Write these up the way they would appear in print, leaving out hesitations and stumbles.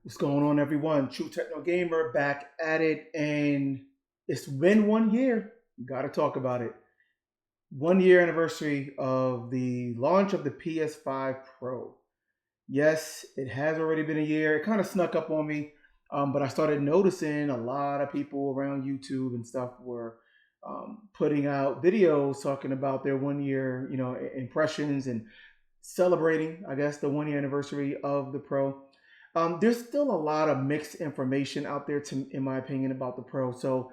What's going on, everyone? True Techno Gamer back at it, and it's been 1 year. Got to talk about it. 1 year anniversary of the launch of the PS5 Pro. Yes, it has already been a year. It kind of snuck up on me, but I started noticing a lot of people around YouTube and stuff were putting out videos talking about their 1 year, impressions and celebrating, I guess, the 1 year anniversary of the Pro. There's still a lot of mixed information out there, in my opinion, about the Pro. So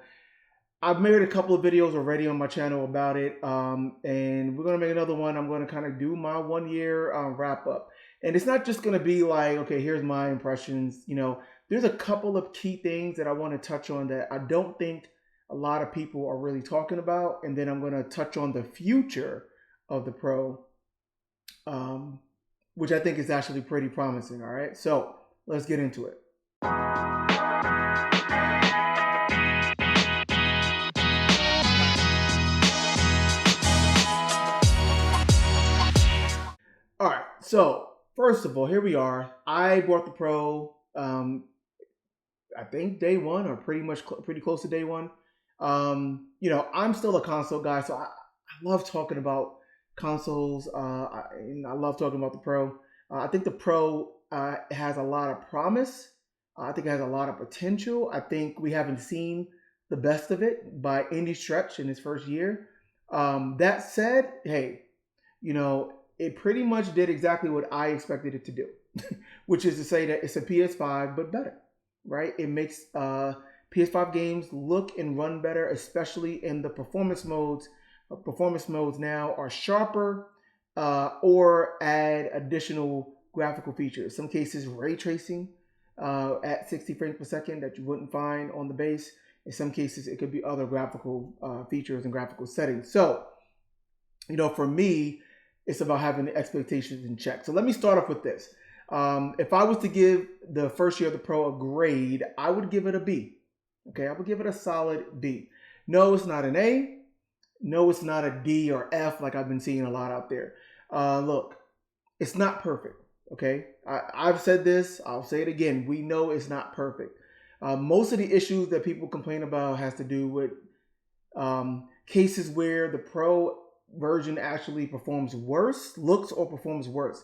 I've made a couple of videos already on my channel about it, and we're going to make another one. I'm going to kind of do my 1 year wrap up. And it's not just going to be like, okay, here's my impressions. There's a couple of key things that I want to touch on that I don't think a lot of people are really talking about. And then I'm going to touch on the future of the Pro, which I think is actually pretty promising. All right, so let's get into it. All right, so first of all, here we are. I bought the Pro, I think day one, or pretty close to day one. I'm still a console guy, so I love talking about consoles. I love talking about the Pro. I think the Pro has a lot of promise. I think it has a lot of potential. I think we haven't seen the best of it by any stretch in its first year. That said, hey, it pretty much did exactly what I expected it to do, which is to say that it's a PS5 but better, right? It makes PS5 games look and run better, especially in the performance modes. Performance modes now are sharper or add additional graphical features. In some cases, ray tracing at 60 frames per second that you wouldn't find on the base. In some cases, it could be other graphical features and graphical settings. So, for me, it's about having the expectations in check. So let me start off with this. If I was to give the first year of the Pro a grade, I would give it a B. Okay, I would give it a solid B. No, it's not an A. No, it's not a D or F like I've been seeing a lot out there. Look, it's not perfect. Okay, I've said this. I'll say it again. We know it's not perfect. Most of the issues that people complain about has to do with cases where the Pro version actually looks or performs worse.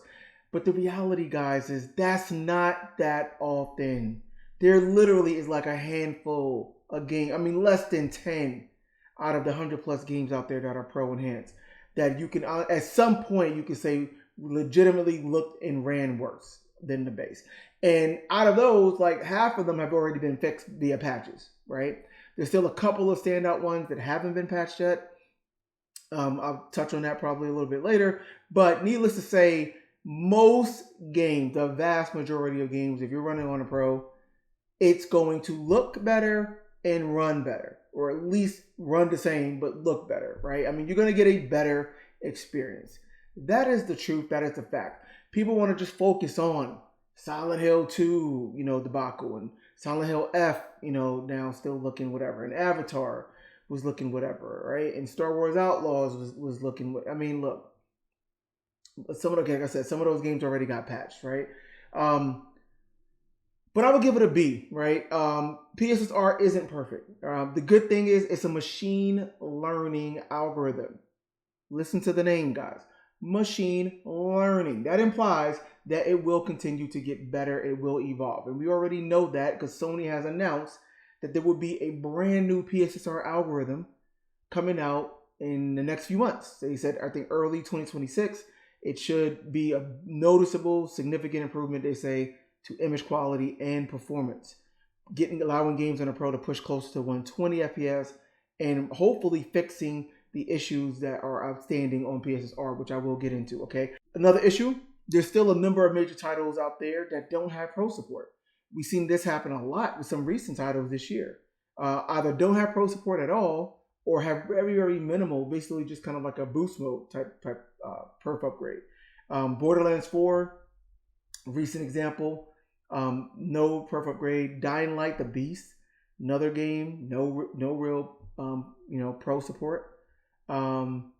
But the reality, guys, is that's not that often. There literally is like a handful of games. I mean, less than 10 out of the 100+ games out there that are Pro enhanced that you can, at some point, you can say legitimately looked and ran worse than the base. And out of those, like half of them have already been fixed via patches, right? There's still a couple of standout ones that haven't been patched yet. I'll touch on that probably a little bit later. But needless to say, most games, the vast majority of games, if you're running on a Pro, it's going to look better and run better, or at least run the same but look better, right? I mean, you're going to get a better experience. That is the truth. That is the fact. People want to just focus on Silent Hill 2, debacle, and Silent Hill F, now still looking whatever, and Avatar was looking whatever, right? And Star Wars Outlaws was looking. I mean, look, like I said, some of those games already got patched, right? But I would give it a B, right? PSSR isn't perfect. The good thing is it's a machine learning algorithm. Listen to the name, guys. Machine learning. That implies that it will continue to get better. It will evolve. And we already know that because Sony has announced that there will be a brand new PSSR algorithm coming out in the next few months. They said, I think, early 2026. It should be a noticeable, significant improvement, they say, to image quality and performance, allowing games on a Pro to push closer to 120 FPS and hopefully fixing the issues that are outstanding on PSSR, which I will get into, okay? Another issue, there's still a number of major titles out there that don't have Pro support. We've seen this happen a lot with some recent titles this year. Either don't have Pro support at all or have very, very minimal, basically just kind of like a boost mode type perf upgrade. Borderlands 4, recent example, no perf upgrade. Dying Light, The Beast, another game, no real Pro support. Some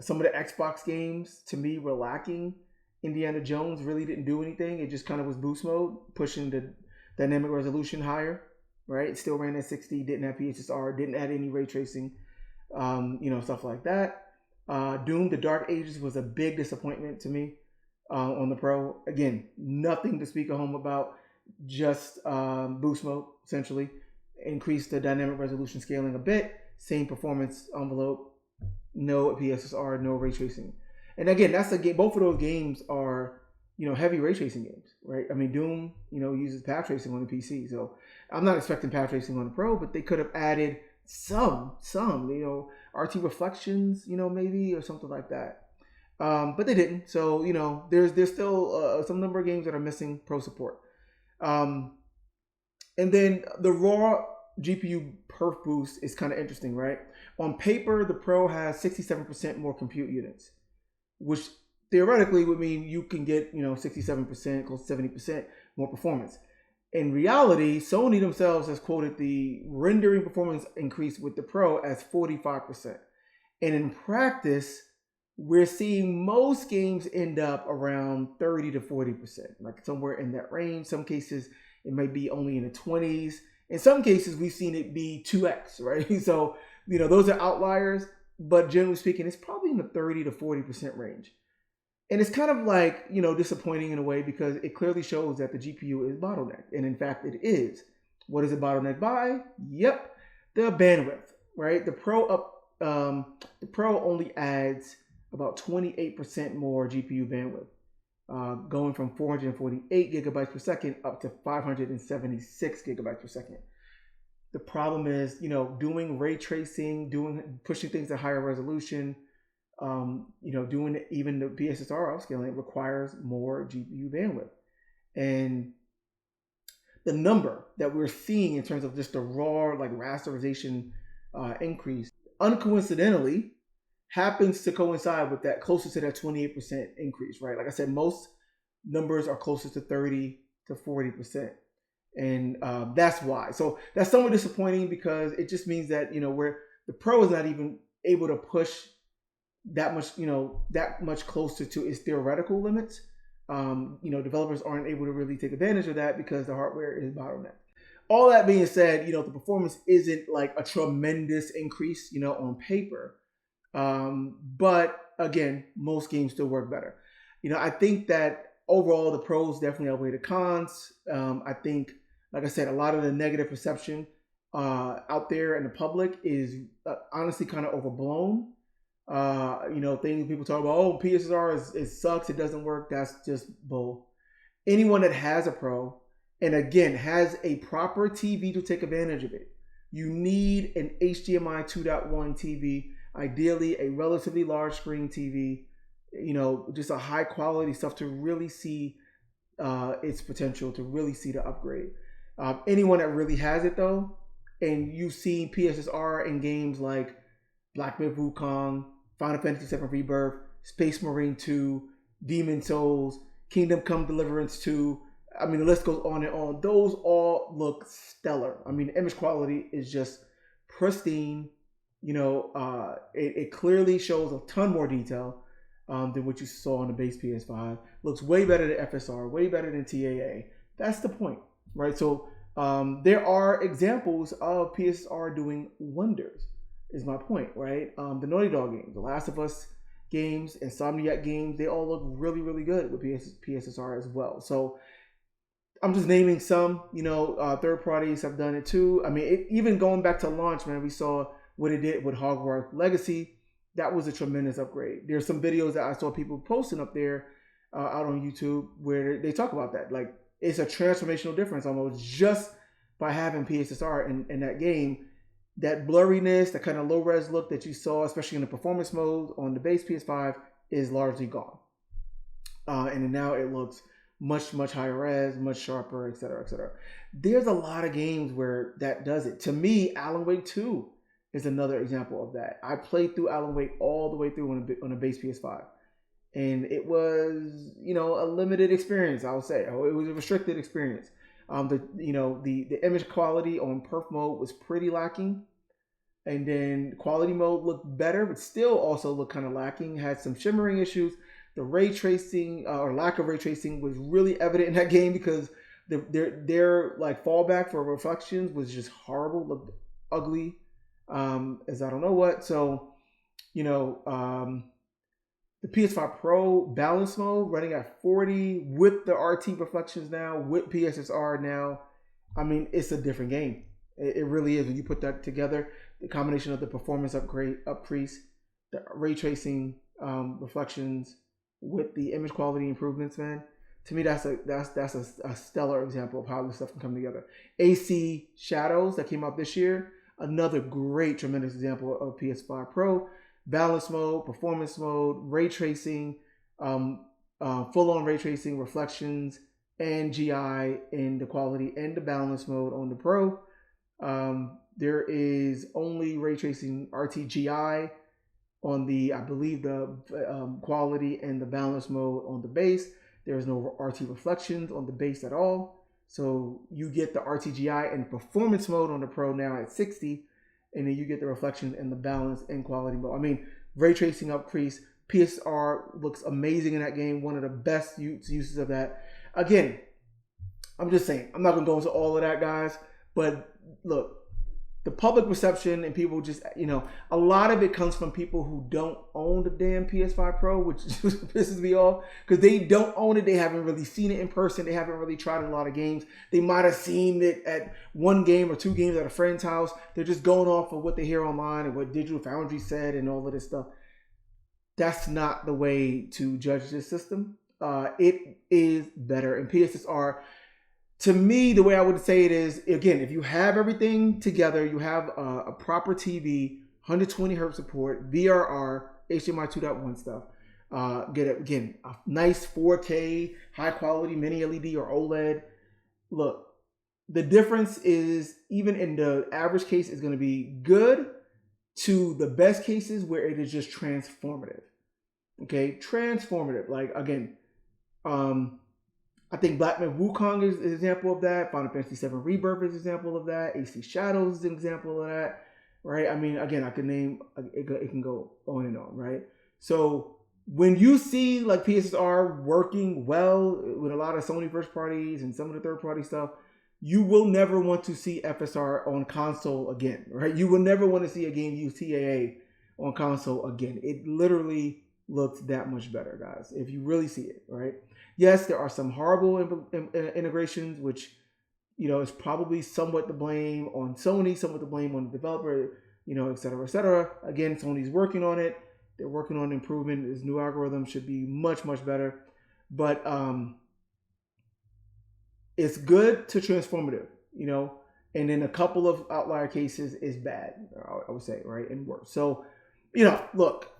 of the Xbox games to me were lacking. Indiana Jones really didn't do anything. It just kind of was boost mode, pushing the dynamic resolution higher, right? It still ran at 60, didn't have PSSR, didn't add any ray tracing, stuff like that. Doom: The Dark Ages was a big disappointment to me on the Pro. Again, nothing to speak of home about, just boost mode, essentially. Increased the dynamic resolution scaling a bit, same performance envelope, no PSSR, no ray tracing. And again, that's a game. Both of those games are, heavy ray tracing games, right? I mean, Doom, uses path tracing on the PC, so I'm not expecting path tracing on the Pro, but they could have added some, RT reflections, maybe, or something like that. But they didn't. So, there's still some number of games that are missing Pro support. And then the raw GPU perf boost is kind of interesting, right? On paper, the Pro has 67% more compute units, which theoretically would mean you can get, 67%, close to 70% more performance. In reality, Sony themselves has quoted the rendering performance increase with the Pro as 45%. And in practice, we're seeing most games end up around 30 to 40%, like somewhere in that range. Some cases, it might be only in the 20s. In some cases, we've seen it be 2x, right? So, those are outliers, but generally speaking, it's probably in the 30 to 40% range. And it's kind of like, disappointing in a way, because it clearly shows that the GPU is bottlenecked. And in fact, it is. What is it bottlenecked by? Yep, the bandwidth, right? The Pro only adds about 28% more GPU bandwidth, going from 448 gigabytes per second up to 576 gigabytes per second. The problem is, doing ray tracing, pushing things to higher resolution, doing even the PSSR upscaling requires more GPU bandwidth. And the number that we're seeing in terms of just the raw rasterization increase, uncoincidentally, happens to coincide with that, closer to that 28% increase, right? Like I said, most numbers are closer to 30 to 40%. And that's why. So that's somewhat disappointing, because it just means that, where the Pro is not even able to push that much closer to its theoretical limits. Developers aren't able to really take advantage of that because the hardware is bottlenecked. All that being said, the performance isn't like a tremendous increase, on paper. But again, most games still work better. I think that overall the pros definitely outweigh the cons. I think, like I said, a lot of the negative perception out there in the public is honestly kind of overblown. Things people talk about, oh, PSSR it sucks, it doesn't work. That's just bull. Anyone that has a Pro, and again, has a proper TV to take advantage of it, you need an HDMI 2.1 TV, ideally a relatively large screen TV, just a high quality stuff to really see its potential, to really see the upgrade. Anyone that really has it though, and you've seen PSSR in games like Black Myth Wukong, Final Fantasy VII Rebirth, Space Marine 2, Demon Souls, Kingdom Come Deliverance 2, I mean, the list goes on and on. Those all look stellar. I mean, the image quality is just pristine. It clearly shows a ton more detail than what you saw on the base PS5. Looks way better than FSR, way better than TAA. That's the point, right? So there are examples of PSSR doing wonders, is my point, right? The Naughty Dog games, the Last of Us games, Insomniac games, they all look really, really good with PSSR as well. So I'm just naming some, third parties have done it too. I mean, even going back to launch, man, we saw what it did with Hogwarts Legacy. That was a tremendous upgrade. There's some videos that I saw people posting up there out on YouTube where they talk about that. Like, it's a transformational difference almost just by having PSSR in that game. That blurriness, that kind of low res look that you saw, especially in the performance mode on the base PS5, is largely gone. And now it looks much, much higher res, much sharper, et cetera, et cetera. There's a lot of games where that does it. To me, Alan Wake 2 is another example of that. I played through Alan Wake all the way through on a base PS5. And it was, a limited experience, I would say. It was a restricted experience. The image quality on perf mode was pretty lacking. And then quality mode looked better, but still also looked kind of lacking. Had some shimmering issues. The ray tracing or lack of ray tracing was really evident in that game because Their like fallback for reflections was just horrible, looked ugly, as I don't know what. So, you know, the PS5 Pro balance mode running at 40 with the RT reflections now, with PSSR now. I mean, it's a different game. It really is. When you put that together, the combination of the performance increase, the ray tracing reflections with the image quality improvements, man. To me, that's a stellar example of how this stuff can come together. AC Shadows that came out this year, another great, tremendous example of PS5 Pro. Balance mode, performance mode, ray tracing, full-on ray tracing, reflections, and GI in the quality and the balance mode on the Pro. There is only ray tracing RTGI on the, I believe, the quality and the balance mode on the base. There is no RT reflections on the base at all. So you get the RTGI and performance mode on the Pro now at 60, and then you get the reflection and the balance and quality mode. I mean, ray tracing increase, PSR looks amazing in that game. One of the best uses of that. Again, I'm just saying, I'm not going to go into all of that, guys. But look, the public perception and people just, you know, a lot of it comes from people who don't own the damn PS5 Pro, which pisses me off because they don't own it. They haven't really seen it in person. They haven't really tried a lot of games. They might have seen it at one game or two games at a friend's house. They're just going off of what they hear online and what Digital Foundry said and all of this stuff. That's not the way to judge this system. It is better. And PSSR, to me, the way I would say it is, again, if you have everything together, you have a proper TV, 120 hertz support, VRR, HDMI 2.1 stuff, get it, again, a nice 4K, high quality mini LED or OLED. Look, the difference is, even in the average case, is going to be good to the best cases where it is just transformative. Okay, transformative. Like, again, I think Black Myth Wukong is an example of that. Final Fantasy VII Rebirth is an example of that. AC Shadows is an example of that, right? I mean, again, I can name, it can go on and on, right? So when you see like PSSR working well with a lot of Sony first parties and some of the third party stuff, you will never want to see FSR on console again, right? You will never want to see a game use TAA on console again. It literally looks that much better, guys, if you really see it, right? Yes, there are some horrible integrations, which, you know, is probably somewhat to blame on Sony, somewhat to blame on the developer, you know, et cetera, et cetera. Again, Sony's working on it. They're working on improvement. This new algorithm should be much, much better. But it's good to transformative, you know, and in a couple of outlier cases is bad, I would say, right, and worse. So, you know, look,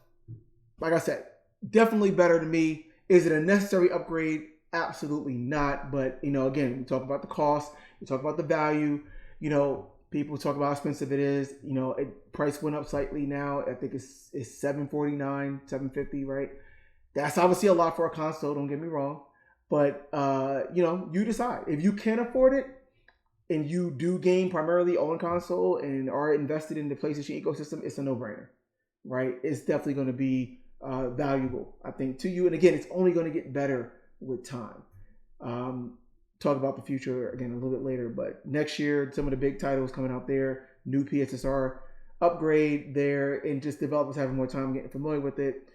like I said, definitely better to me. Is it a necessary upgrade? Absolutely not. But, you know, again, we talk about the cost, we talk about the value, you know, people talk about how expensive it is. You know, price went up slightly now. I think it's $749, $750, right? That's obviously a lot for a console, don't get me wrong. But, you know, you decide. If you can afford it and you do game primarily on console and are invested in the PlayStation ecosystem, it's a no-brainer, right? It's definitely going to be valuable, I think, to you. And again, it's only going to get better with time. Talk about the future again a little bit later, but next year, some of the big titles coming out there, new PSSR upgrade there, and just developers having more time getting familiar with it.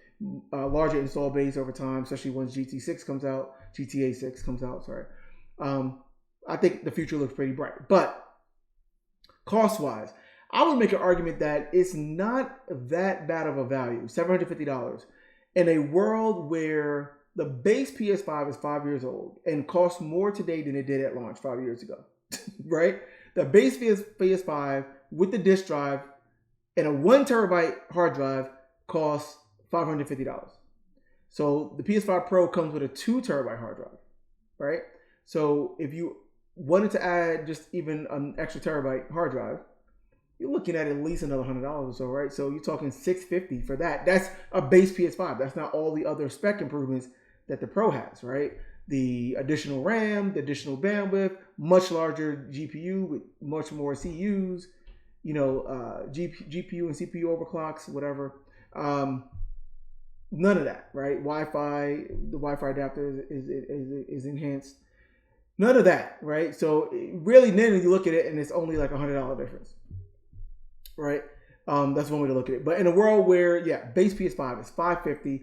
Larger install base over time, especially once GTA 6 comes out. Sorry. I think the future looks pretty bright. But cost-wise, I would make an argument that it's not that bad of a value, $750, in a world where the base PS5 is 5 years old and costs more today than it did at launch 5 years ago, right? The base PS5 with the disk drive and a 1 terabyte hard drive costs $550. So the PS5 Pro comes with a 2 terabyte hard drive, right? So if you wanted to add just even an extra terabyte hard drive, you're looking at least another $100 or so, right? So you're talking $650 for that. That's a base PS5. That's not all the other spec improvements that the Pro has, right? The additional RAM, the additional bandwidth, much larger GPU with much more CUs, you know, GPU and CPU overclocks, whatever. None of that, right? Wi-Fi, the Wi-Fi adapter is enhanced. None of that, right? So really, then you look at it and it's only like $100 difference, right? That's one way to look at it. But in a world where, base PS5 is $550.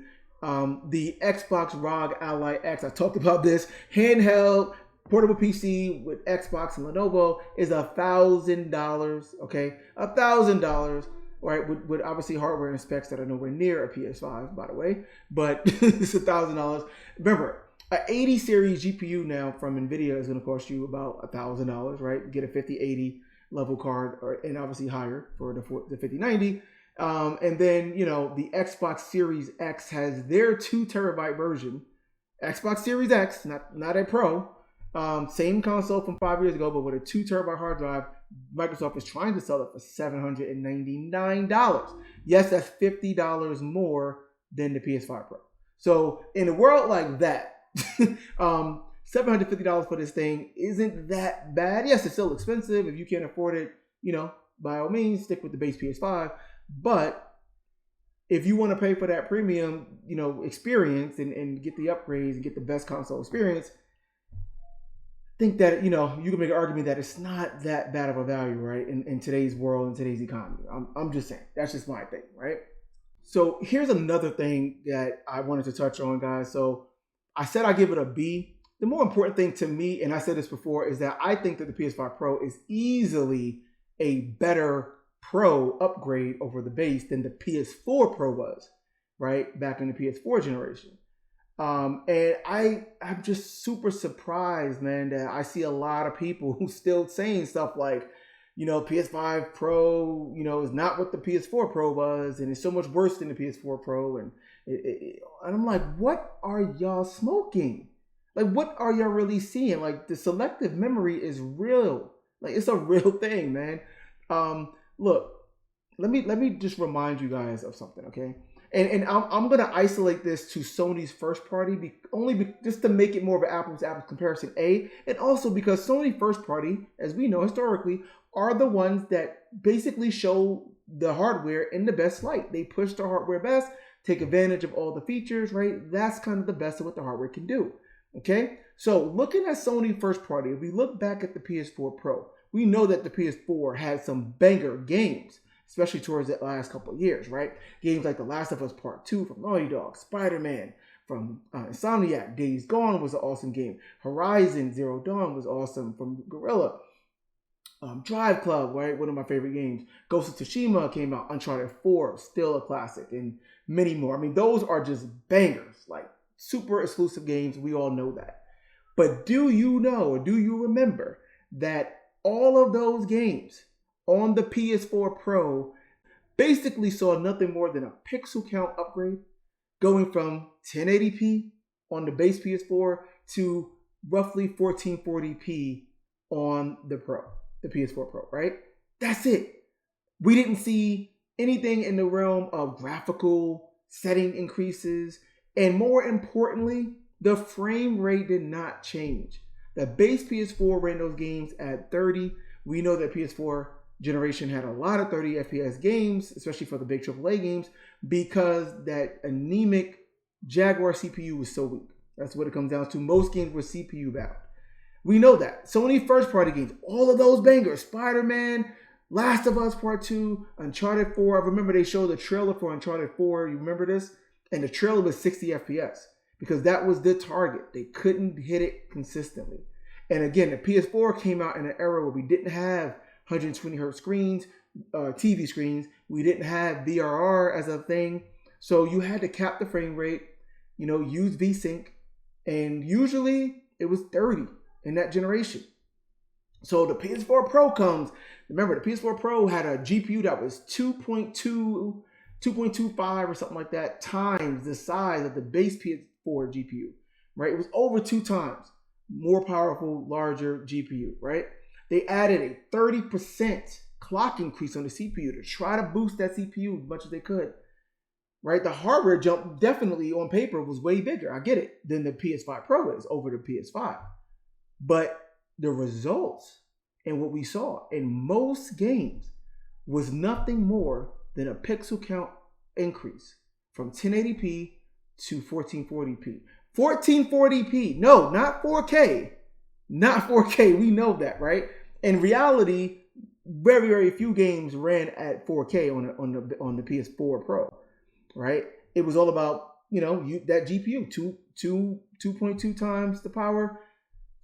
The Xbox ROG Ally X, I talked about this, handheld portable PC with Xbox and Lenovo is $1,000, okay? $1,000, right? With obviously hardware and specs that are nowhere near a PS5, by the way, but it's $1,000. Remember, an 80 series GPU now from NVIDIA is going to cost you about $1,000, right? Get a 5080 level card, and obviously higher for the 5090. And then, the Xbox Series X has their 2 terabyte version. Xbox Series X, not a Pro. Same console from 5 years ago, but with a 2 terabyte hard drive. Microsoft is trying to sell it for $799. Yes, that's $50 more than the PS5 Pro. So in a world like that, $750 for this thing isn't that bad. Yes, it's still expensive. If you can't afford it, by all means, stick with the base PS5. But if you want to pay for that premium, experience and get the upgrades and get the best console experience, I think that, you can make an argument that it's not that bad of a value, right? In today's world, in today's economy. I'm just saying, that's just my thing, right? So here's another thing that I wanted to touch on, guys. So I said I give it a B. The more important thing to me, and I said this before, is that I think that the PS5 Pro is easily a better Pro upgrade over the base than the PS4 Pro was, right? Back in the PS4 generation. And I'm just super surprised, man, that I see a lot of people who still saying stuff like, PS5 Pro, is not what the PS4 Pro was, and it's so much worse than the PS4 Pro. And I'm like, what are y'all smoking? Like, what are y'all really seeing? Like, the selective memory is real. Like, it's a real thing, man. Look, let me just remind you guys of something, okay? And I'm gonna isolate this to Sony's first party, just to make it more of an apples to apples comparison. And also because Sony first party, as we know historically, are the ones that basically show the hardware in the best light. They push the hardware best, take advantage of all the features, right? That's kind of the best of what the hardware can do. Okay, so looking at Sony first party, if we look back at the PS4 Pro, we know that the PS4 had some banger games, especially towards the last couple of years, right? Games like The Last of Us Part 2 from Naughty Dog, Spider-Man from Insomniac, Days Gone was an awesome game, Horizon Zero Dawn was awesome from Guerrilla, Drive Club, right? One of my favorite games. Ghost of Tsushima came out, Uncharted 4, still a classic, and many more. I mean, those are just bangers, like super exclusive games. We all know that. But do you know, or do you remember that all of those games on the PS4 Pro basically saw nothing more than a pixel count upgrade, going from 1080p on the base PS4 to roughly 1440p on the PS4 Pro, right? That's it. We didn't see anything in the realm of graphical setting increases, and more importantly, the frame rate did not change. The base PS4 ran those games at 30. We know that PS4 generation had a lot of 30 FPS games, especially for the big AAA games, because that anemic Jaguar CPU was so weak. That's what it comes down to. Most games were CPU bound. We know that. Sony first party games, all of those bangers, Spider-Man, Last of Us Part 2, Uncharted 4. I remember they showed the trailer for Uncharted 4. You remember this? And the trailer was 60 FPS because that was the target. They couldn't hit it consistently. And again, the PS4 came out in an era where we didn't have 120 hertz screens, TV screens. We didn't have VRR as a thing. So you had to cap the frame rate, use VSync. And usually it was 30 in that generation. So the PS4 Pro comes. Remember, the PS4 Pro had a GPU that was 2.25 or something like that times the size of the base PS4 GPU, right? It was over 2 times more powerful, larger GPU, right? They added a 30% clock increase on the CPU to try to boost that CPU as much as they could, right? The hardware jump definitely on paper was way bigger, I get it, than the PS5 Pro is over the PS5. But the results and what we saw in most games was nothing more than a pixel count increase from 1080p to 1440p. 1440p, no, not 4K, not 4K. We know that, right? In reality, very, very few games ran at 4K on the PS4 Pro, right? It was all about, that GPU, 2.2 times the power,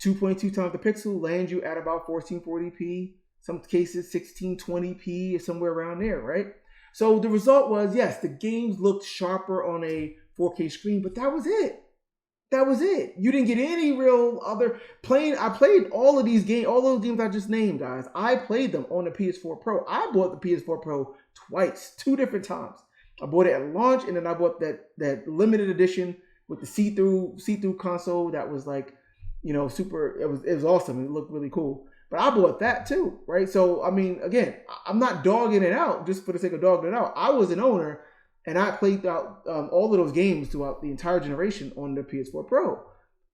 2.2 times the pixel lands you at about 1440p, some cases 1620p or somewhere around there, right? So the result was, yes, the games looked sharper on a 4K screen, but that was it. That was it. You didn't get any real other playing. I played all of these games, all those games I just named, guys. I played them on the PS4 Pro. I bought the PS4 Pro twice, 2 different times. I bought it at launch, and then I bought that limited edition with the see-through console that was like, super. It was awesome. It looked really cool. But I bought that too, right? So I mean, again, I'm not dogging it out just for the sake of dogging it out. I was an owner. And I played out all of those games throughout the entire generation on the PS4 Pro.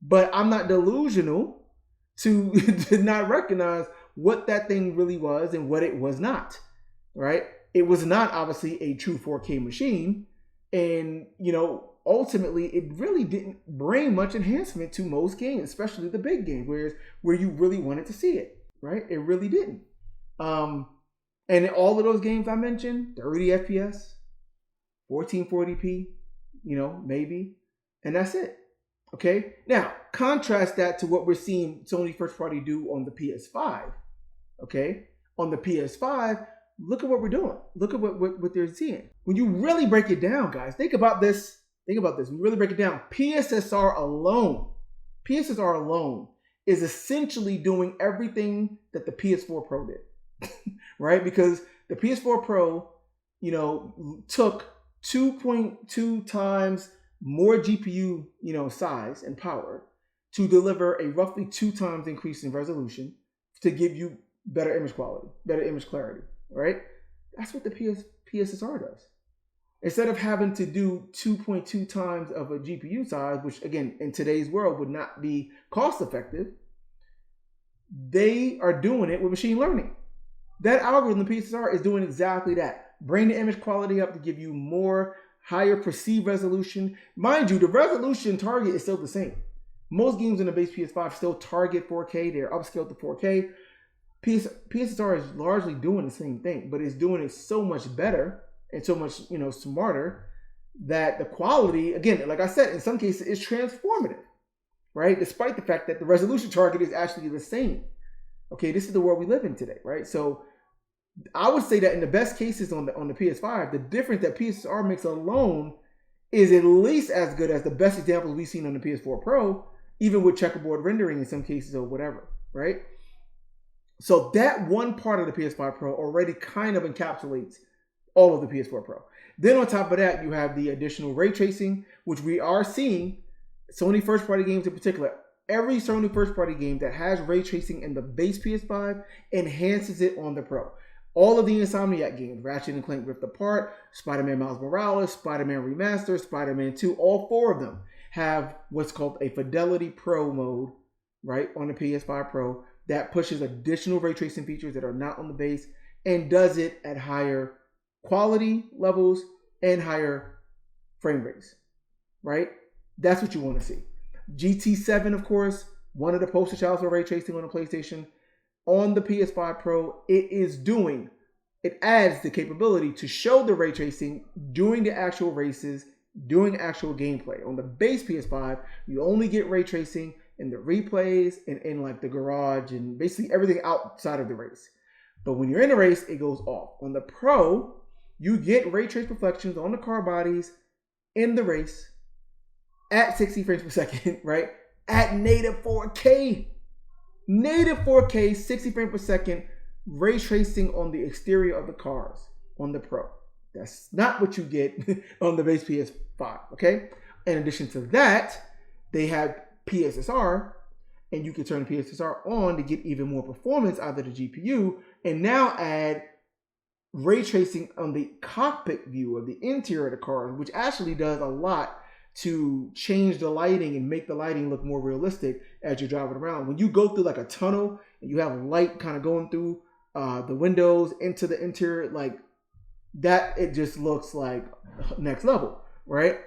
But I'm not delusional to not recognize what that thing really was and what it was not, right? It was not obviously a true 4K machine. And, ultimately, it really didn't bring much enhancement to most games, especially the big games where you really wanted to see it, right? It really didn't. And all of those games I mentioned, 30 FPS, 1440p, maybe, and that's it. Okay. Now contrast that to what we're seeing Sony first party do on the PS5. Okay. On the PS5, look at what we're doing. Look at what they're seeing. When you really break it down, guys, think about this. When you really break it down, PSSR alone is essentially doing everything that the PS4 Pro did, right? Because the PS4 Pro, took 2.2 times more GPU, size and power to deliver a roughly 2 times increase in resolution to give you better image quality, better image clarity, right? That's what the PSSR does. Instead of having to do 2.2 times of a GPU size, which again, in today's world would not be cost effective, they are doing it with machine learning. That algorithm, the PSSR, is doing exactly that. Bring the image quality up to give you more higher perceived resolution. Mind you, the resolution target is still the same. Most games in the base PS5 still target 4K. They're upscaled to 4K. PSSR is largely doing the same thing, but it's doing it so much better and so much, smarter that the quality, again, like I said, in some cases is transformative, right? Despite the fact that the resolution target is actually the same. Okay, this is the world we live in today, right? So I would say that in the best cases on the PS5, the difference that PSSR makes alone is at least as good as the best examples we've seen on the PS4 Pro, even with checkerboard rendering in some cases or whatever, right? So that one part of the PS5 Pro already kind of encapsulates all of the PS4 Pro. Then on top of that, you have the additional ray tracing, which we are seeing Sony first-party games in particular. Every Sony first-party game that has ray tracing in the base PS5 enhances it on the Pro. All of the Insomniac games, Ratchet & Clank Rift Apart, Spider-Man Miles Morales, Spider-Man Remastered, Spider-Man 2, all 4 of them have what's called a Fidelity Pro mode, right, on the PS5 Pro that pushes additional ray tracing features that are not on the base and does it at higher quality levels and higher frame rates, right? That's what you want to see. GT7, of course, one of the poster childs for ray tracing on the PlayStation. On the PS5 Pro, it adds the capability to show the ray tracing during the actual races, doing actual gameplay. On the base PS5, you only get ray tracing in the replays and in like the garage and basically everything outside of the race. But when you're in a race, it goes off. On the Pro, you get ray trace reflections on the car bodies in the race at 60 frames per second, right? At native 4K. Native 4K, 60 frames per second, ray tracing on the exterior of the cars on the Pro. That's not what you get on the base PS5, okay? In addition to that, they have PSSR, and you can turn the PSSR on to get even more performance out of the GPU, and now add ray tracing on the cockpit view of the interior of the car, which actually does a lot to change the lighting and make the lighting look more realistic as you're driving around. When you go through like a tunnel and you have light kind of going through the windows into the interior, like that, it just looks like next level, right?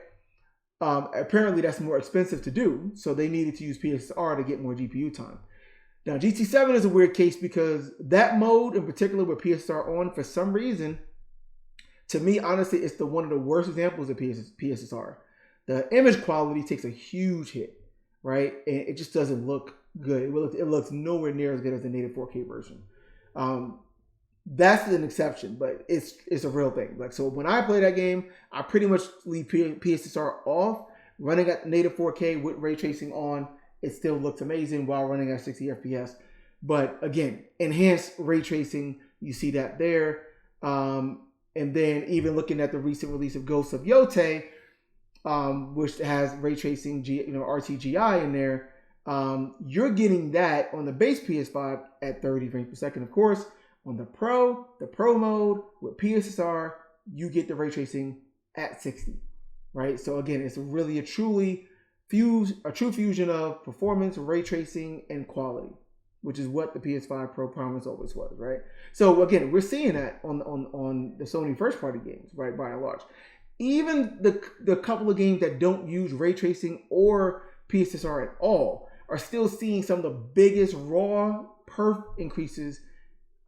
Apparently that's more expensive to do, so they needed to use PSSR to get more GPU time. Now, GT7 is a weird case because that mode in particular with PSSR on, for some reason, to me, honestly, it's one of the worst examples of PSSR. The image quality takes a huge hit, right? And it just doesn't look good. It looks nowhere near as good as the native 4K version. That's an exception, but it's a real thing. Like, so when I play that game, I pretty much leave PSSR off, running at native 4K with ray tracing on. It still looks amazing while running at 60 FPS. But again, enhanced ray tracing, you see that there. And then even looking at the recent release of Ghosts of Yotei, which has ray tracing, RTGI in there, you're getting that on the base PS5 at 30 frames per second. Of course, on the Pro mode with PSSR, you get the ray tracing at 60, right? So again, it's really a true fusion of performance, ray tracing, and quality, which is what the PS5 Pro promise always was, right? So again, we're seeing that on the Sony first-party games, right, by and large. Even the couple of games that don't use ray tracing or PSSR at all are still seeing some of the biggest raw perf increases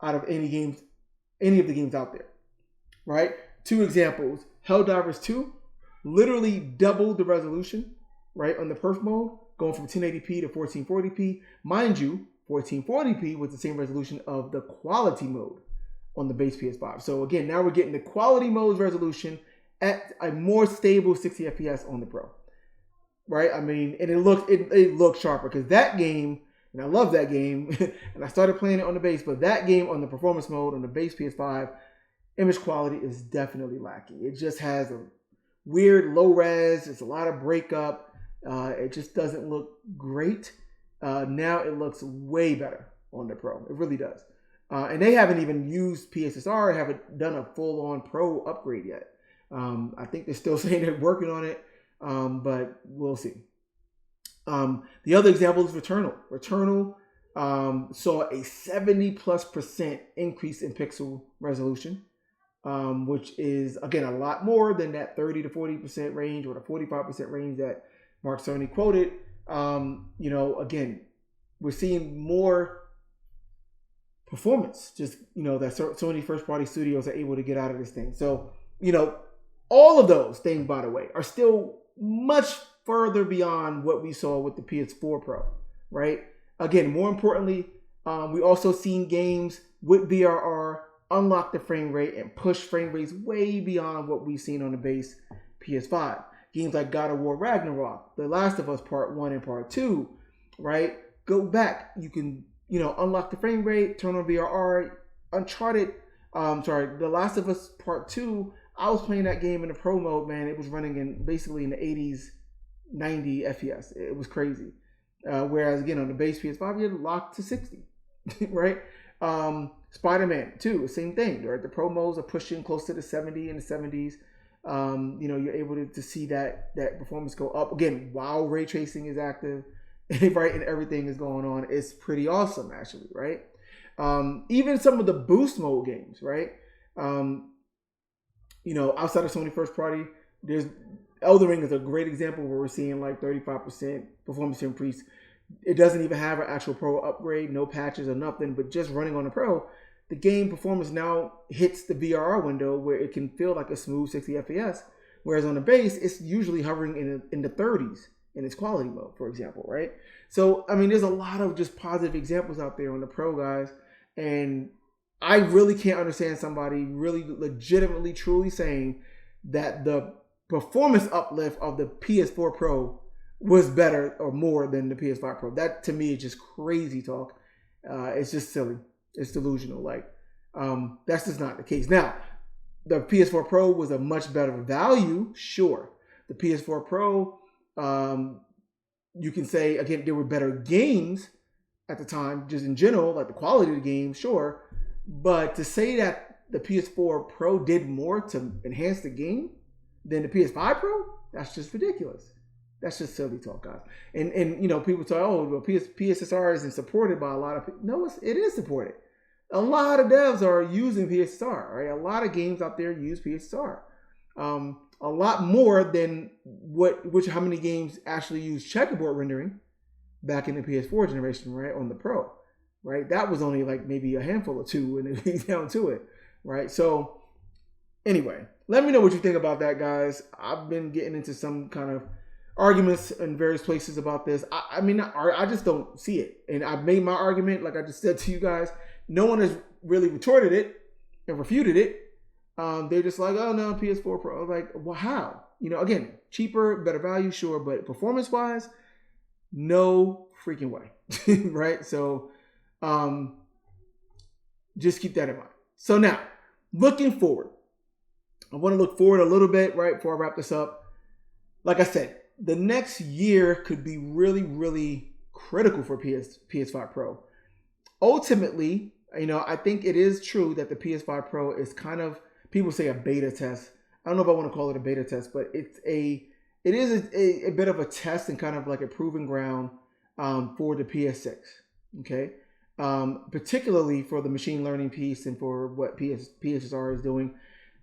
out of any of the games out there, right? 2 examples: Helldivers 2 literally doubled the resolution, right, on the perf mode, going from 1080p to 1440p. Mind you, 1440p was the same resolution of the quality mode on the base PS5. So again, now we're getting the quality mode's resolution at a more stable 60 FPS on the Pro, right? I mean, and it looks sharper because that game, and I love that game, and I started playing it on the base, but that game on the performance mode on the base PS5, image quality is definitely lacking. It just has a weird low res. It's a lot of breakup. It just doesn't look great. Now it looks way better on the Pro. It really does. And they haven't even used PSSR, haven't done a full-on Pro upgrade yet. I think they're still saying they're working on it, but we'll see. The other example is Returnal. Returnal saw a 70+% increase in pixel resolution, which is, again, a lot more than that 30 to 40% range or the 45% range that Mark Cerny quoted. Again, we're seeing more performance, just, that Sony first-party studios are able to get out of this thing. So, all of those things, by the way, are still much further beyond what we saw with the PS4 Pro, right? Again, more importantly, we also seen games with VRR unlock the frame rate and push frame rates way beyond what we've seen on the base PS5. Games like God of War Ragnarok, The Last of Us Part 1 and Part 2, right? Go back. You can, unlock the frame rate, turn on VRR. Uncharted, The Last of Us Part 2, I was playing that game in the Pro mode, man. It was running basically in the 80s, 90 FPS. It was crazy. Whereas, again, on the base PS5, you're locked to 60, right? Spider-Man 2, same thing. Right? The Pro modes are pushing close to the 70 and the 70s. You're able to see that performance go up again while ray tracing is active, right, and everything is going on. It's pretty awesome, actually, right? Even some of the boost mode games, right? Outside of Sony first party, there's Elden Ring is a great example where we're seeing like 35% performance increase. It doesn't even have an actual Pro upgrade, no patches or nothing, but just running on the Pro, the game performance now hits the VRR window where it can feel like a smooth 60 FPS, whereas on the base, it's usually hovering in the 30s in its quality mode, for example, right? So, I mean, there's a lot of just positive examples out there on the Pro, guys, and I really can't understand somebody really legitimately, truly saying that the performance uplift of the PS4 Pro was better or more than the PS5 Pro. That, to me, is just crazy talk. It's just silly. It's delusional. That's just not the case. Now, the PS4 Pro was a much better value, sure. The PS4 Pro, you can say, again, there were better games at the time, just in general, like the quality of the game, sure. But to say that the PS4 Pro did more to enhance the game than the PS5 Pro, that's just ridiculous. That's just silly talk, guys. And people say, oh, well, PSSR isn't supported by a lot of people. No, it is supported. A lot of devs are using PSSR, right? A lot of games out there use PSSR. A lot more than how many games actually use checkerboard rendering back in the PS4 generation, right, on the Pro. right? That was only like maybe a handful or two and it was down to it, right? So anyway, let me know what you think about that, guys. I've been getting into some kind of arguments in various places about this. I just don't see it. And I've made my argument, like I just said to you guys. No one has really retorted it and refuted it. They're just like, oh no, PS4 Pro. Like, well, how? Again, cheaper, better value, sure, but performance-wise, no freaking way, right? So, just keep that in mind. So now, looking forward, I want to look forward a little bit, right, before I wrap this up. Like I said, the next year could be really, really critical for PS5 Pro. Ultimately, I think it is true that the PS5 Pro is kind of, people say a beta test. I don't know if I want to call it a beta test, but it is a bit of a test and kind of like a proving ground for the PS6. Okay, particularly for the machine learning piece and for what PSSR is doing.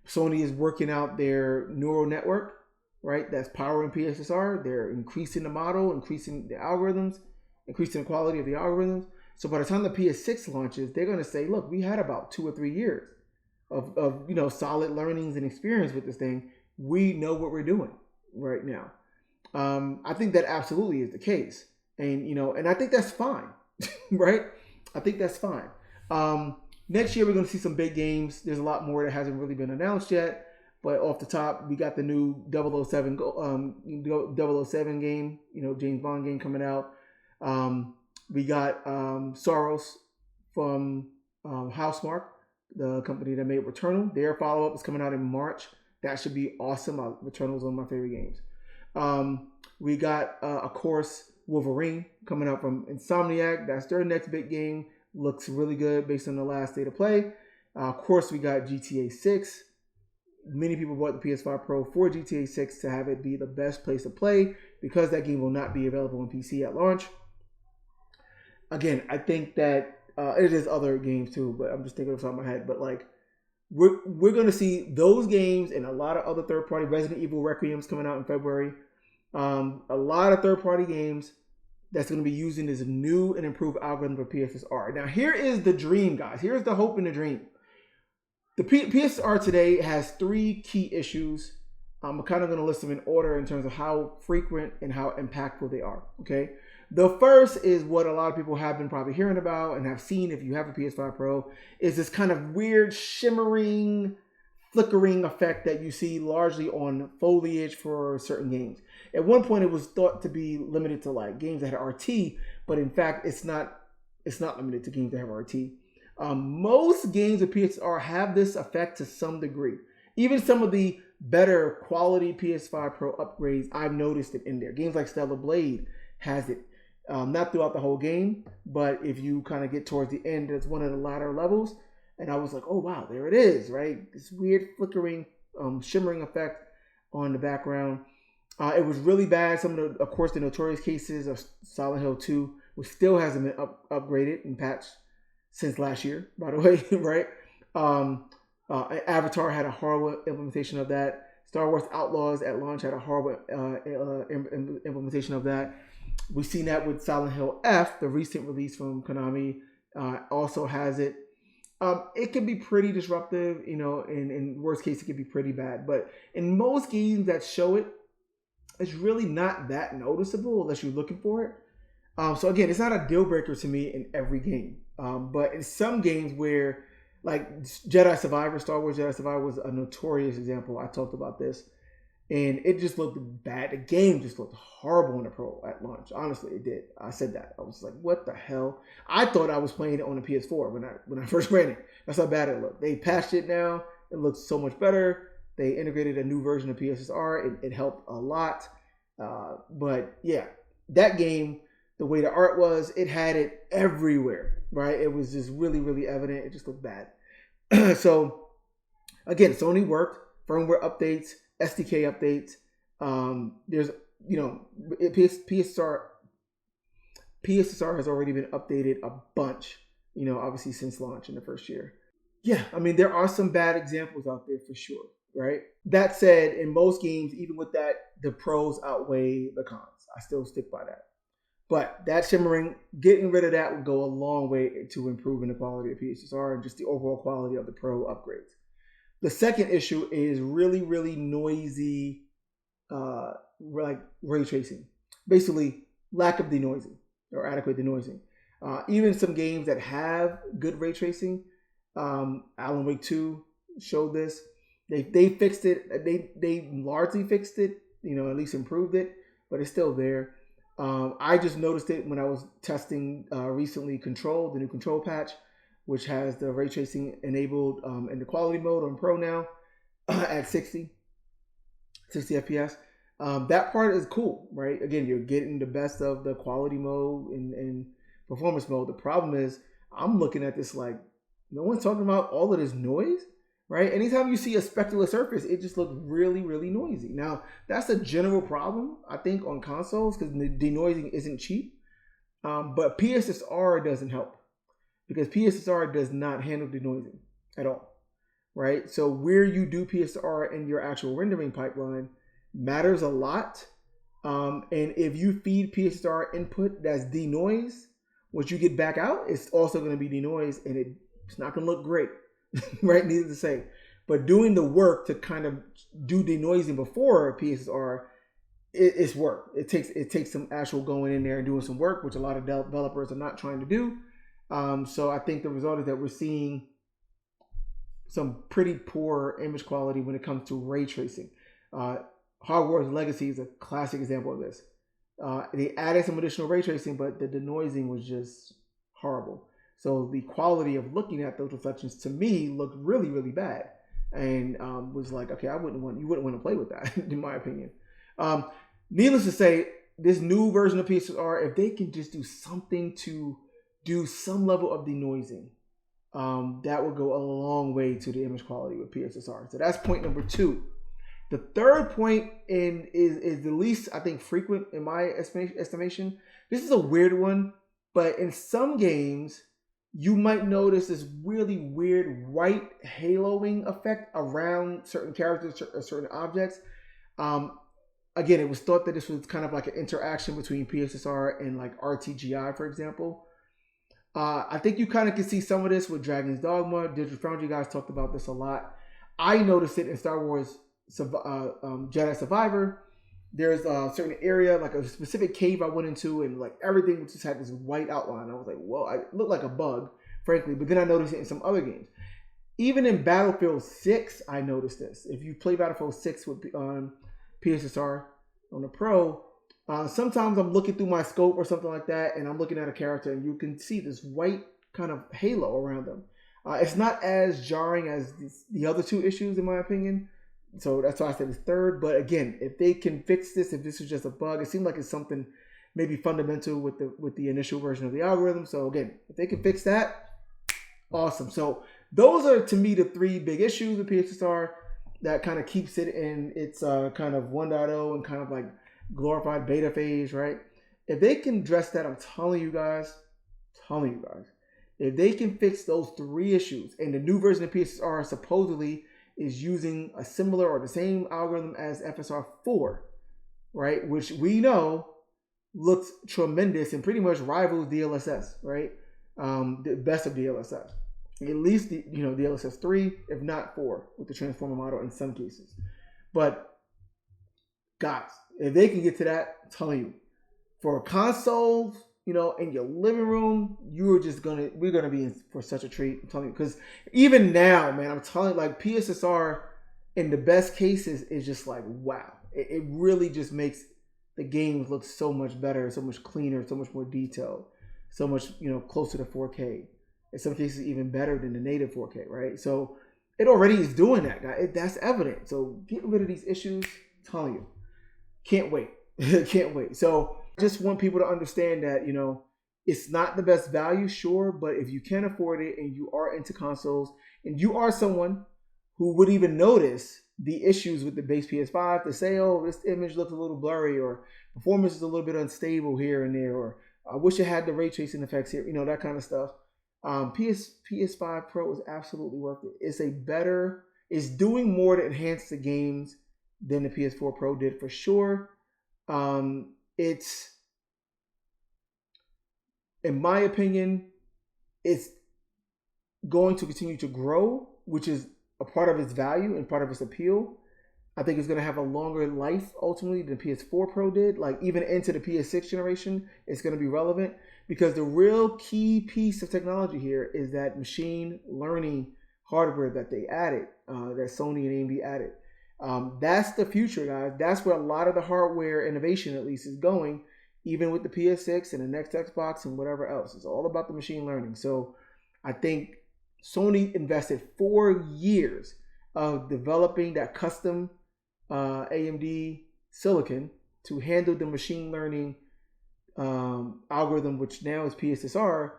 Sony is working out their neural network, right? That's powering PSSR. They're increasing the model, increasing the algorithms, increasing the quality of the algorithms. So by the time the PS6 launches, they're going to say, look, we had about 2 or 3 years of solid learnings and experience with this thing. We know what we're doing right now. I think that absolutely is the case. And I think that's fine, right? I think that's fine. Next year, we're going to see some big games. There's a lot more that hasn't really been announced yet. But off the top, we got the new 007 game, James Bond game coming out. We got Soros from Housemarque, the company that made Returnal. Their follow-up is coming out in March. That should be awesome. Returnal is one of my favorite games. We got, of course, Wolverine coming out from Insomniac. That's their next big game. Looks really good based on the last state of play. Of course, we got GTA 6. Many people bought the PS5 Pro for GTA 6 to have it be the best place to play because that game will not be available on PC at launch. Again, I think that it is other games too, but I'm just thinking off the top of my head. But like, we're going to see those games and a lot of other third-party Resident Evil Requiem's coming out in February. A lot of third-party games that's going to be using this new and improved algorithm for PSSR. Now, here is the dream, guys. Here's the hope and the dream. The PSSR today has 3 key issues. I'm kind of going to list them in order in terms of how frequent and how impactful they are. Okay. The first is what a lot of people have been probably hearing about and have seen if you have a PS5 Pro, is this kind of weird shimmering, flickering effect that you see largely on foliage for certain games. At one point, it was thought to be limited to like games that had RT, but in fact, it's not limited to games that have RT. Most games with PSSR have this effect to some degree. Even some of the better quality PS5 Pro upgrades, I've noticed it in there. Games like Stellar Blade has it. Not throughout the whole game, but if you kind of get towards the end, it's one of the latter levels. And I was like, oh, wow, there it is, right? This weird flickering, shimmering effect on the background. It was really bad. Some of course, the notorious cases of Silent Hill 2, which still hasn't been upgraded and patched since last year, by the way, right? Avatar had a horrible implementation of that. Star Wars Outlaws at launch had a horrible implementation of that. We've seen that with Silent Hill F, the recent release from Konami, also has it. It can be pretty disruptive, in worst case, it can be pretty bad. But in most games that show it, it's really not that noticeable unless you're looking for it. So again, it's not a deal breaker to me in every game. But in some games where, like Jedi Survivor, Star Wars Jedi Survivor was a notorious example. I talked about this. And it just looked bad. The game just looked horrible on the Pro at launch. Honestly, it did. I said that. I was like, what the hell? I thought I was playing it on the PS4 when I first ran it. That's how bad it looked. They patched it now. It looks so much better. They integrated a new version of PSSR. It helped a lot. But yeah, that game, the way the art was, it had it everywhere, right? It was just really, really evident. It just looked bad. So again, Sony worked. Firmware updates, SDK updates. There's, PSSR has already been updated a bunch, obviously since launch in the first year. Yeah, I mean, there are some bad examples out there for sure, right? That said, in most games, even with that, the pros outweigh the cons. I still stick by that. But that shimmering, getting rid of that would go a long way to improving the quality of PSSR and just the overall quality of the Pro upgrades. The second issue is really, really noisy, like ray tracing. Basically, lack of denoising or adequate denoising. Even some games that have good ray tracing, Alan Wake 2 showed this. They fixed it. They largely fixed it. At least improved it, but it's still there. I just noticed it when I was testing recently Control, the new Control patch, which has the ray tracing enabled in the quality mode on Pro now at 60 FPS. That part is cool, right? Again, you're getting the best of the quality mode and performance mode. The problem is I'm looking at this like no one's talking about all of this noise, right? Anytime you see a specular surface, it just looks really, really noisy. Now, that's a general problem, I think, on consoles because the denoising isn't cheap. But PSSR doesn't help because PSSR does not handle denoising at all, right? So where you do PSSR in your actual rendering pipeline matters a lot. And if you feed PSSR input that's denoised, what you get back out is also going to be denoised, and it's not going to look great, right? Needless to say. But doing the work to kind of do denoising before PSSR, it's work. It takes some actual going in there and doing some work, which a lot of developers are not trying to do. So I think the result is that we're seeing some pretty poor image quality when it comes to ray tracing. Hogwarts Legacy is a classic example of this. They added some additional ray tracing, but the denoising was just horrible. So the quality of looking at those reflections to me looked really, really bad, and was like, okay, you wouldn't want to play with that, in my opinion. Needless to say, this new version of PSSR, if they can just do something to do some level of denoising, that would go a long way to the image quality with PSSR. So that's point number 2. The third point is the least, I think, frequent in my estimation. This is a weird one, but in some games, you might notice this really weird white haloing effect around certain characters or certain objects. Again, it was thought that this was kind of like an interaction between PSSR and like RTGI, for example. I think you kind of can see some of this with Dragon's Dogma. Digital Foundry guys talked about this a lot. I noticed it in Star Wars Jedi Survivor. There's a certain area, like a specific cave I went into, and like everything just had this white outline. I was like, well, it looked like a bug, frankly. But then I noticed it in some other games. Even in Battlefield 6, I noticed this. If you play Battlefield 6 with PSSR on the Pro, sometimes I'm looking through my scope or something like that, and I'm looking at a character, and you can see this white kind of halo around them. It's not as jarring as the other two issues, in my opinion. So that's why I said it's third. But again, if they can fix this, if this is just a bug, it seems like it's something maybe fundamental with the initial version of the algorithm. So again, if they can fix that, awesome. So those are, to me, the 3 big issues with PSSR that kind of keeps it in its kind of 1.0 and kind of like glorified beta phase, right? If they can address that, I'm telling you guys, if they can fix those 3 issues, and the new version of PSSR supposedly is using a similar or the same algorithm as FSR 4, right? Which we know looks tremendous and pretty much rivals DLSS, right? The best of DLSS. At least DLSS 3, if not 4, with the transformer model in some cases. But guys, if they can get to that, I'm telling you, for consoles, in your living room, we're gonna be in for such a treat. I'm telling you, because even now, man, I'm telling you, like PSSR in the best cases is just like, wow. It really just makes the games look so much better, so much cleaner, so much more detailed, so much, closer to 4K. In some cases, even better than the native 4K, right? So it already is doing that, guys. That's evident. So getting rid of these issues, I'm telling you, can't wait. Can't wait. So I just want people to understand that, it's not the best value, sure, but if you can afford it and you are into consoles and you are someone who would even notice the issues with the base PS5 to say, oh, this image looks a little blurry, or performance is a little bit unstable here and there, or I wish it had the ray tracing effects here, that kind of stuff. PS5 Pro is absolutely worth it. It's doing more to enhance the games than the PS4 Pro did for sure. It's in my opinion, it's going to continue to grow, which is a part of its value and part of its appeal. I think it's going to have a longer life ultimately than PS4 Pro did. Like even into the PS6 generation, it's going to be relevant because the real key piece of technology here is that machine learning hardware that they added, that Sony and AMD added. That's the future, guys. That's where a lot of the hardware innovation, at least, is going, even with the PS6 and the next Xbox and whatever else. It's all about the machine learning. So I think Sony invested 4 years of developing that custom AMD silicon to handle the machine learning algorithm, which now is PSSR,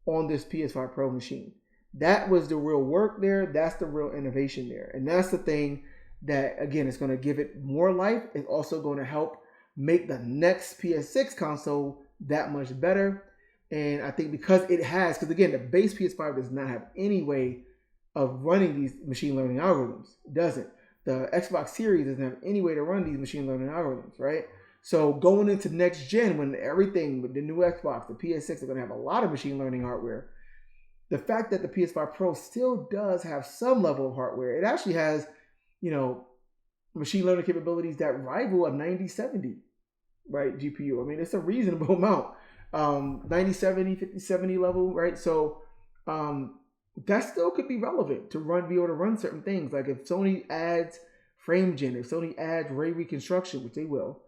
on this PS5 Pro machine. That was the real work there. That's the real innovation there. And that's the thing that, again, is going to give it more life. It's also going to help make the next PS6 console that much better. And I think because it has, because again, the base PS5 does not have any way of running these machine learning algorithms. It doesn't. The Xbox Series doesn't have any way to run these machine learning algorithms, right? So going into next gen, when everything with the new Xbox, the PS6 are going to have a lot of machine learning hardware, the fact that the PS5 Pro still does have some level of hardware, it actually has, machine learning capabilities that rival a 9070, right, GPU. I mean, it's a reasonable amount. 9070, 5070 level, right? So that still could be relevant to be able to run certain things. Like if Sony adds frame gen, if Sony adds ray reconstruction, which they will,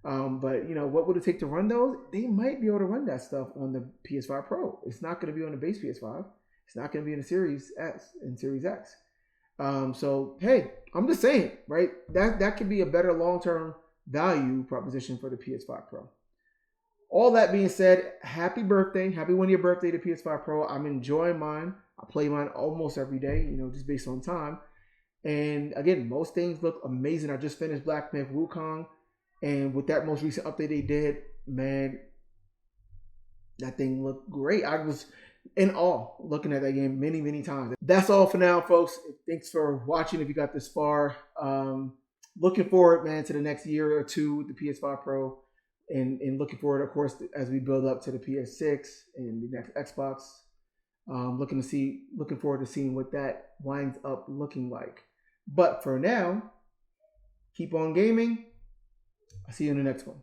but what would it take to run those? They might be able to run that stuff on the PS5 Pro. It's not going to be on the base PS5. It's not going to be in the Series S and Series X. So hey, I'm just saying, right? That could be a better long-term value proposition for the PS5 Pro. All that being said, happy birthday. Happy 1-year birthday to PS5 Pro. I'm enjoying mine. I play mine almost every day, just based on time. And again, most things look amazing. I just finished Black Myth Wukong. And with that most recent update they did, man, that thing looked great. I was in awe looking at that game many, many times. That's all for now, folks. Thanks for watching if you got this far. Looking forward, man, to the next year or two with the PS5 Pro. And looking forward, of course, as we build up to the PS6 and the next Xbox. Looking forward to seeing what that winds up looking like. But for now, keep on gaming. I'll see you in the next one.